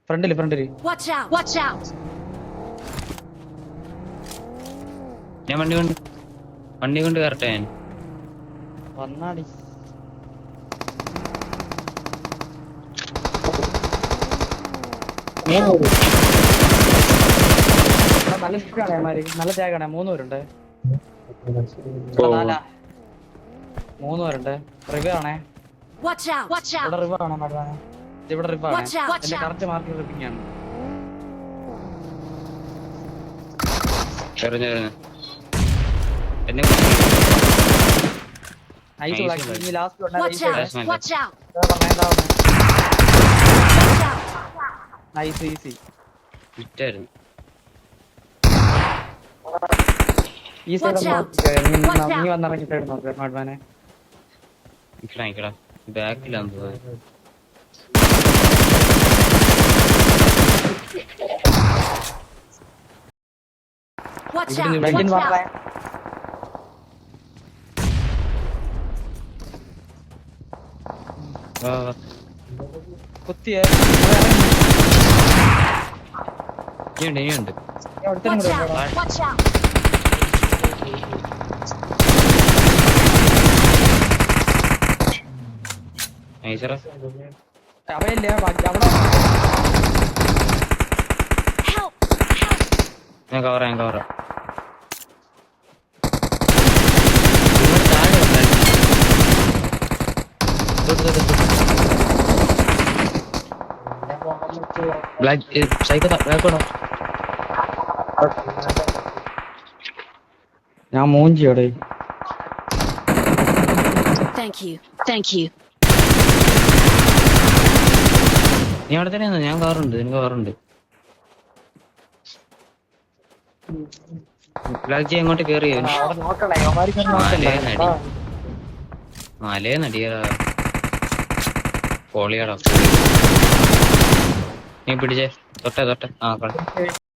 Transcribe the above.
ഫ്രണ്ടില് Watch out! Watch out! ഞാൻ വണ്ടി കൊണ്ട് കയറട്ടെ ഞാൻ. വന്നാടി. നല്ല ലിഫ്റ്റാണ്, നല്ല ടാഗാണ്. 3 പേരുണ്ട്. 3 പേരുണ്ട്. റിവ് ആണേ. Watch out! Watch out! ഇവിടെ റിവ് ആണേ മടവാനെ. ഇവിടെ റിവ് ആണ്. Watch out! Watch എന്റെ out! കറക്റ്റ് മാർക്ക് റിപ്പിംഗ് ആണ്. എറിഞ്ഞു എന്നെ നൈസ് ബ്ലാക്ക്. ഇനി ലാസ്റ്റ് വന്നാ Watch out! Watch out! Nice easy. ഫിറ്റായിരുന്നു. ഈ സൈഡ് Watch out! നീ വന്നിറങ്ങിട്ട് നോക്ക് മടവാനെ. നിക്കടാ ബാക്കിലാന്ന് തോന്നുന്നു. Watch out! ബാക്കിൽ Watch പറഞ്ഞേ. out! കുത്തിയേ ഇനിയുണ്ട് Watch out! Watch out! നൈസറാ. അവയില്ലേ അവിടെ Help! Help! ഞാൻ കവറാം ബ്ലാക്ക് സൈക്കോ ബ്ലാക്കോടോ. ഞാൻ മൂഞ്ചിയോടെ. Thank you. Thank you. നീ അവിടെ തന്നെയാണോ? ഞാൻ കവറുണ്ട്, എനിക്ക് കവറുണ്ട്. ബ്ലാക്ക് ജി എങ്ങോട്ട് കേറിയോ? അവിടെ നോക്കണേ അവന്മാർക്ക് മലേ നടിയടാ പോളിയാടാ. നീ പിടിച്ചേ തൊട്ടെ ആ കളി.